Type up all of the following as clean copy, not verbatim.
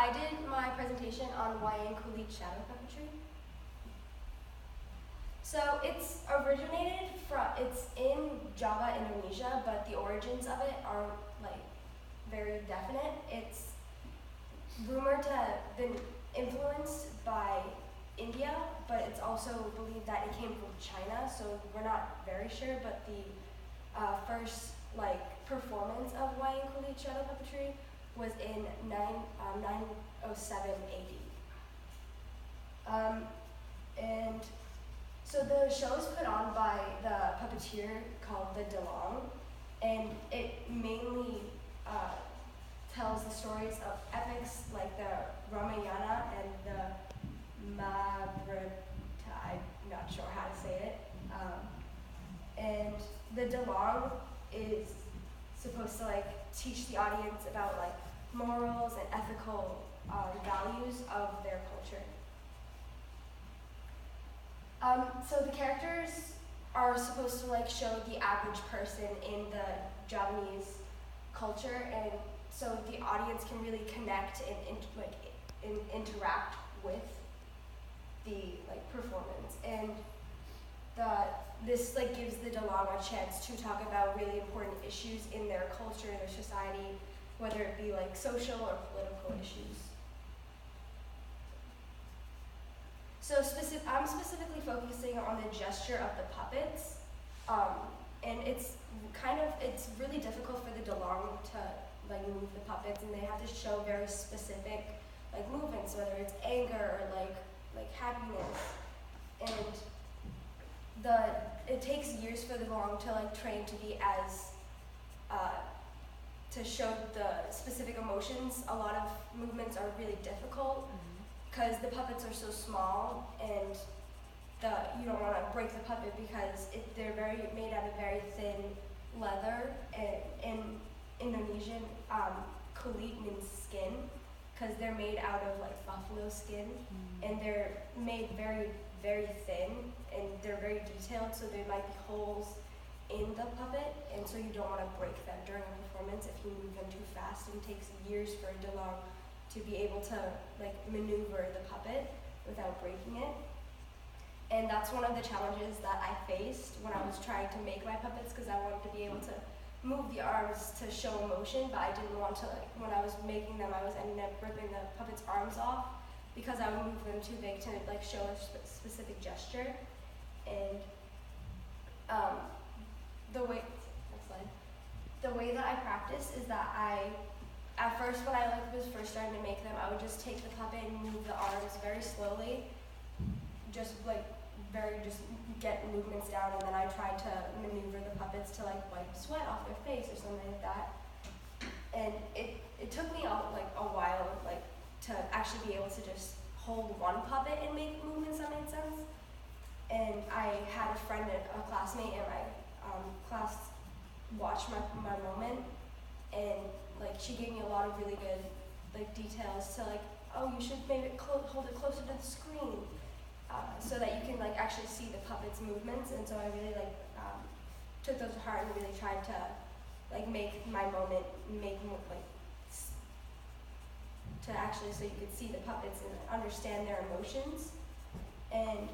I did my presentation on Wayang Kulit shadow puppetry. So it's it's in Java, Indonesia, but the origins of it are like very definite. It's rumored to have been influenced by India, but it's also believed that it came from China, so we're not very sure, but the first performance of Wayang Kulit shadow puppetry was in 907 AD. And so the show is put on by the puppeteer called the Dalong, and it mainly tells the stories of epics like the Ramayana and the Mahabharata. I'm not sure how to say it. And the Dalong is supposed to teach the audience about morals and ethical values of their culture. So the characters are supposed to show the average person in the Javanese culture, and so the audience can really connect and interact with the performance. And this gives the Dalong a chance to talk about really important issues in their culture, their society, whether it be social or political issues. So I'm specifically focusing on the gesture of the puppets, and it's really difficult for the Dalong to move the puppets, and they have to show very specific movements, whether it's anger or happiness, and it takes years for the Dalong to train to be as to show the specific emotions. A lot of movements are really difficult because the puppets are so small, and you don't want to break the puppet because they're made out of very thin leather, and in Indonesian, kulit means skin, because they're made out of buffalo skin, and they're made very, very thin, and they're very detailed, so there might be holes in the puppet, and so you don't want to break them during a performance if you move them too fast. And it takes years for a Dalong to be able to maneuver the puppet without breaking it. And that's one of the challenges that I faced when I was trying to make my puppets, because I wanted to be able to move the arms to show emotion, but I didn't want to, when I was making them, I was ending up ripping the puppet's arms off because I would move them too big to show a specific gesture. And the way that I practice is that at first when I was first starting to make them, I would just take the puppet and move the arms very slowly, just get movements down, and then I tried to maneuver the puppets to wipe sweat off their face or something like that. And it took me a while to actually be able to just hold one puppet and make movements that made sense. And I had a friend, a classmate in my class, watch my moment, and she gave me a lot of really good details to oh, you should maybe hold it closer to the screen, so that you can actually see the puppet's movements. And so I really took those to heart and really tried to make my moment to actually, so you could see the puppets and understand their emotions. And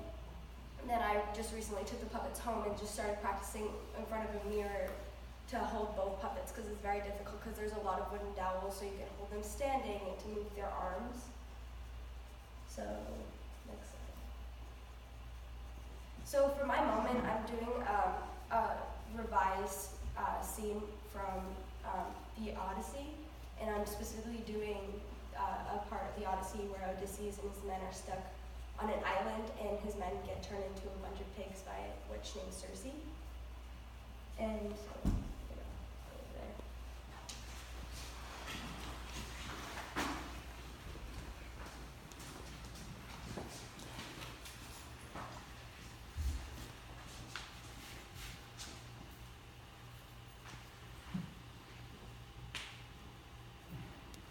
then I just recently took the puppets home and just started practicing in front of a mirror to hold both puppets, because it's very difficult because there's a lot of wooden dowels, so you can hold them standing and to move their arms. So, next slide. So for my moment, I'm doing a revised scene from the Odyssey, and I'm specifically doing a part of the Odyssey where Odysseus and his men are stuck on an island, and his men get turned into a bunch of pigs by a witch named Circe. And over there.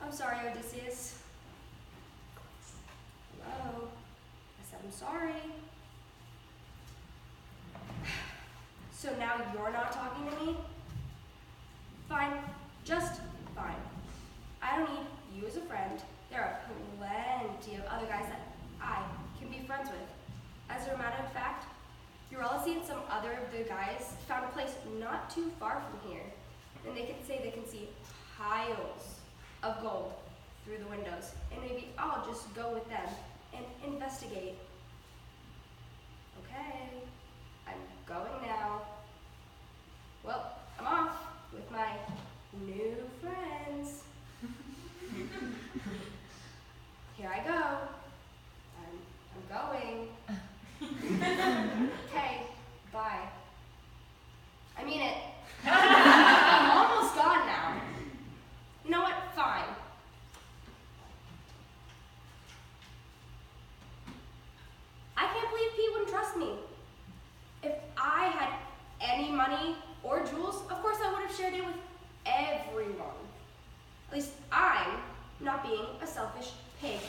I'm sorry, Odysseus. Hello? I said I'm sorry. So now you're not talking to me? Fine. Just fine. I don't need you as a friend. There are the guys found a place not too far from here, and they can say they can see piles of gold through the windows, and maybe I'll just go with them and investigate. Okay, I'm going now. Well, I'm off with my new friends. Here I go. I'm going. Okay, bye. I mean it. I'm almost gone now. You know what? Fine. I can't believe Pete wouldn't trust me. If I had any money or jewels, of course I would have shared it with everyone. At least I'm not being a selfish pig.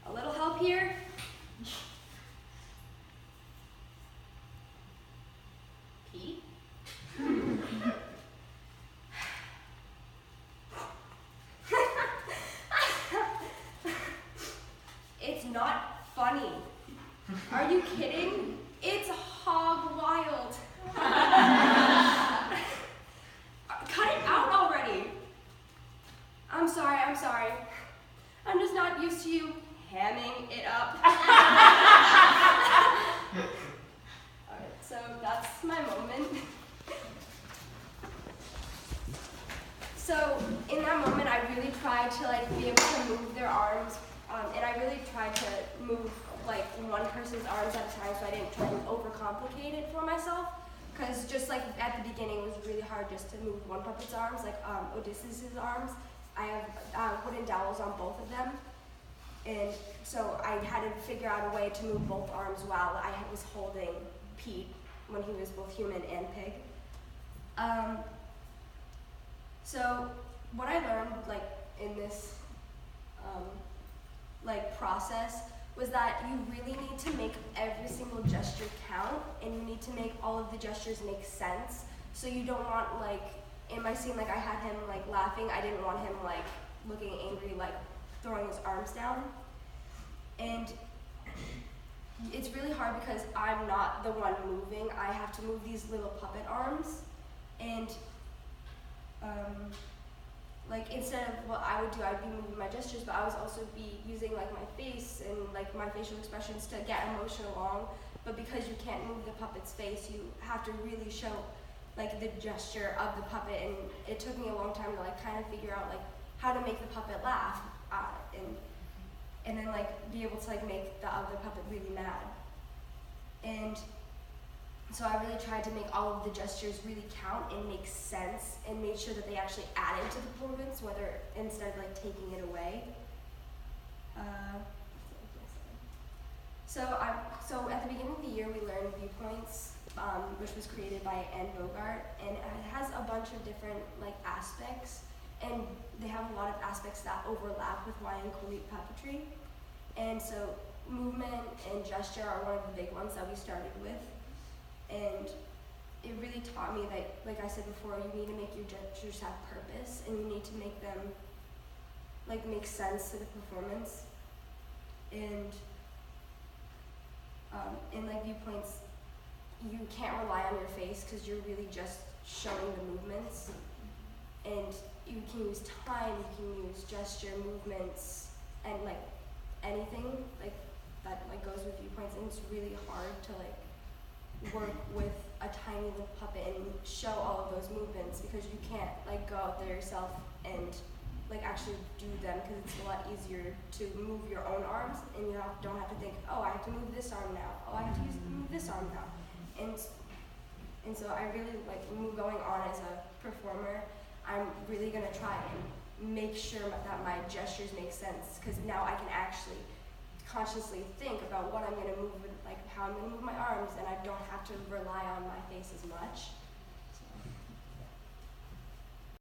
A little help here? Pete? It's not funny. Are you kidding? It's hog wild. Cut it out already. I'm sorry. I'm just not used to you hamming it up. Alright, so that's my moment. So in that moment, I really tried to be able to move their arms, and I really tried to move one person's arms at a time, so I didn't try to overcomplicate it for myself. Because just at the beginning, it was really hard just to move one puppet's arms, Odysseus' arms. I have wooden dowels on both of them, and so I had to figure out a way to move both arms while I was holding Pete when he was both human and pig. So what I learned in this process was that you really need to make every single gesture count, and you need to make all of the gestures make sense. So you don't want in my scene, I had him laughing. I didn't want him looking angry, throwing his arms down. And it's really hard because I'm not the one moving. I have to move these little puppet arms, and instead of what I would do, I'd be moving my gestures, but I was also be using my face and my facial expressions to get emotion along. But because you can't move the puppet's face, you have to really show the gesture of the puppet, and it took me a long time to kind of figure out how to make the puppet laugh, and then be able to make the other puppet really mad. And so I really tried to make all of the gestures really count and make sense, and made sure that they actually added to the performance, whether instead of taking it away. So at the beginning of the year, we learned viewpoints, which was created by Anne Bogart, and it has a bunch of different aspects, and they have a lot of aspects that overlap with why I include puppetry. And so movement and gesture are one of the big ones that we started with. And it really taught me that, like I said before, you need to make your gestures have purpose, and you need to make them make sense to the performance. And in viewpoints, you can't rely on your face because you're really just showing the movements. And you can use time, you can use gesture, movements, and anything that goes with viewpoints. And it's really hard to work with a tiny little puppet and show all of those movements, because you can't go out there yourself and actually do them, because it's a lot easier to move your own arms, and you don't have to think, oh, I have to move this arm now, oh, I have to move this arm now. And so I really going on as a performer, I'm really going to try and make sure that my gestures make sense, because now I can actually consciously think about what I'm going to move, how I'm going to move my arms, and I don't have to rely on my face as much.